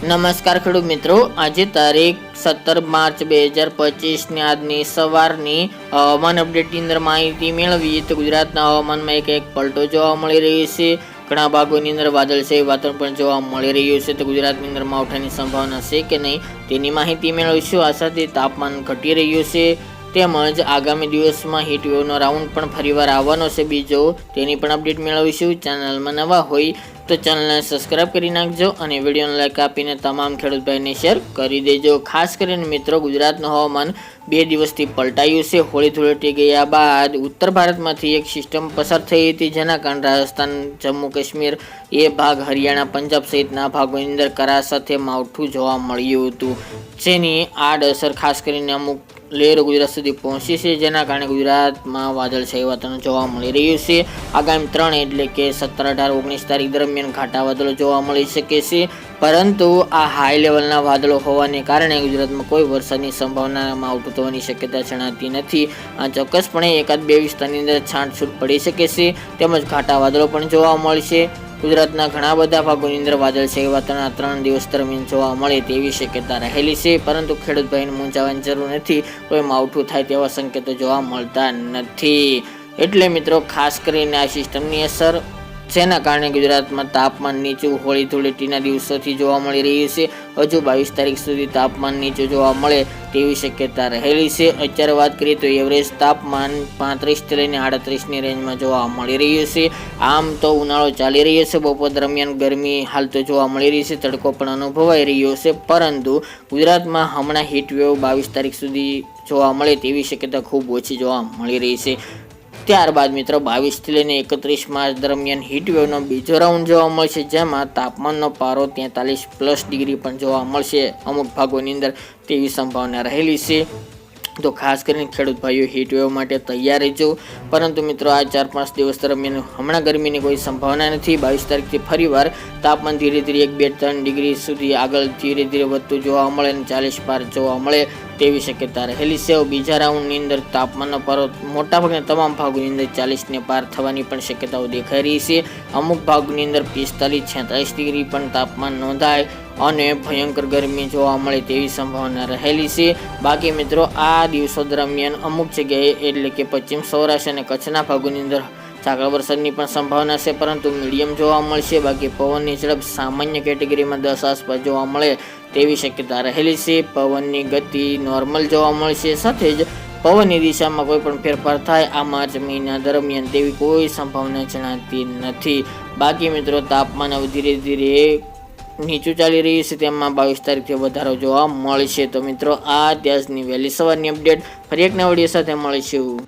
નમસ્કાર ખેડૂત મિત્રો, આજે તારીખ 17 માર્ચ 2025 ની આજની સવારની હવામાન અપડેટની અંદર માહિતી મેળવીએ તો ગુજરાતના હવામાનમાં એક પલટો જોવા મળી રહ્યો છે। ઘણા ભાગોની અંદર વાદળછાયું વાતાવરણ પણ જોવા મળી રહ્યું છે, તો ગુજરાતની અંદર માવઠાની સંભાવના છે કે નહીં તેની માહિતી મેળવીશું। આ સાથે તાપમાન ઘટી રહ્યું છે, તેમજ આગામી દિવસમાં હીટવેવનો રાઉન્ડ પણ ફરીવાર આવવાનો છે બીજો, તેની પણ અપડેટ મેળવીશું। ચેનલમાં નવા હોય તો ચેનલને સબસ્ક્રાઇબ કરી નાખજો અને વિડીયોને લાઈક આપીને તમામ ખેડૂત ભાઈને શેર કરી દેજો। ખાસ કરીને મિત્રો, ગુજરાતનું હવામાન 2 દિવસથી પલટાયું છે। હોળી ધૂળેટી ગયા બાદ ઉત્તર ભારતમાંથી એક સિસ્ટમ પસાર થઈ હતી, જેના કારણે રાજસ્થાન, જમ્મુ કાશ્મીર એ ભાગ, હરિયાણા, પંજાબ સહિતના ભાગોની અંદર કરા સાથે માવઠું જોવા મળ્યું હતું, જેની આડઅસર ખાસ કરીને અમુક લહેરો ગુજરાત સુધી પહોંચી છે, જેના કારણે ગુજરાતમાં વાદળછાયું વાતાવરણ જોવા મળી રહ્યું છે। આગામી 3 એટલે કે 17, 18, 19 તારીખ દરમિયાન ઘાટા વાદળો જોવા મળી શકે છે, પરંતુ આ હાઈ લેવલના વાદળો હોવાને કારણે ગુજરાતમાં કોઈ વરસાદની સંભાવના માવઠું થવાની શક્યતા જણાતી નથી। આ ચોક્કસપણે એકાદ 2 વિસ્તારની અંદર છાંટછૂટ પડી શકે છે, તેમજ ઘાટા વાદળો પણ જોવા મળશે। ગુજરાતના ઘણા બધા ભાગોની અંદર વાદળછાયું વાતાવરણ 3 દિવસ દરમિયાન જોવા મળે તેવી શક્યતા રહેલી છે, પરંતુ ખેડૂત ભાઈને મૂંઝાવાની જરૂર નથી, કોઈ માવઠું થાય તેવા સંકેતો જોવા મળતા નથી। એટલે મિત્રો, ખાસ કરીને આ સિસ્ટમની અસર, જેના કારણે ગુજરાતમાં તાપમાન નીચું હોળી ધૂળેટીના દિવસોથી જોવા મળી રહ્યું છે। હજુ 22 તારીખ સુધી તાપમાન નીચું જોવા મળે તેવી શક્યતા રહેલી છે। અત્યારે વાત કરીએ તો એવરેજ તાપમાન 35 થી લઈને 38ની રેન્જમાં જોવા મળી રહ્યું છે। આમ તો ઉનાળો ચાલી રહ્યો છે, બપોર દરમિયાન ગરમી હાલ તો જોવા મળી રહી છે, તડકો પણ અનુભવાઈ રહ્યો છે, પરંતુ ગુજરાતમાં હમણાં હીટવેવ 22 તારીખ સુધી જોવા મળે તેવી શક્યતા ખૂબ ઓછી જોવા મળી રહી છે। ત્યારબાદ મિત્રો 22 થી લઈને 31 માર્ચ દરમિયાન હીટવેવનો બીજો રાઉન્ડ જોવા મળશે, જેમાં તાપમાનનો પારો 43+ ડિગ્રી પણ જોવા મળશે અમુક ભાગોની અંદર તેવી સંભાવના રહેલી છે। તો ખાસ કરીને ખેડૂત ભાઈઓ હીટવેવ માટે તૈયાર રહેજો। પરંતુ મિત્રો, આ 4-5 દિવસ દરમિયાન હમણાં ગરમીની કોઈ સંભાવના નથી। 22 તારીખથી ફરીવાર તાપમાન ધીરે ધીરે 1-2-3 ડિગ્રી સુધી આગળ ધીરે ધીરે વધતું જોવા મળે અને 40 પાર જોવા મળે તેવી શક્યતા રહેલી છે। બીજા રાઉન્ડની અંદર તાપમાનનો પારો મોટાભાગના તમામ ભાગોની અંદર 40ને પાર થવાની પણ શક્યતાઓ દેખાઈ રહી છે। અમુક ભાગની અંદર 45-46 ડિગ્રી પણ તાપમાન નોંધાય અને ભયંકર ગરમી જોવા મળે તેવી સંભાવના રહેલી છે। બાકી મિત્રો, આ દિવસો દરમિયાન અમુક જગ્યાએ એટલે કે પશ્ચિમ સૌરાષ્ટ્ર અને કચ્છના ભાગોની અંદર ઝાકળ વરસાદની પણ સંભાવના છે, પરંતુ મીડિયમ જોવા મળશે। બાકી પવનની ઝડપ સામાન્ય કેટેગરીમાં 10 આસપાસ જોવા મળે તેવી શક્યતા રહેલી છે। પવનની ગતિ નોર્મલ જોવા મળશે, સાથે જ પવનની દિશામાં કોઈ પણ ફેરફાર થાય આ માર્ચ મહિના દરમિયાન તેવી કોઈ સંભાવના જણાતી નથી। બાકી મિત્રો, તાપમાન હવે ધીરે ધીરે નીચું ચાલી રહ્યું છે, તેમાં 22 તારીખથી વધારો જોવા મળશે। તો મિત્રો, આ ત્યાંની વહેલી સવારની અપડેટ, ફરી એક નવા વિડીયો સાથે મળીશું।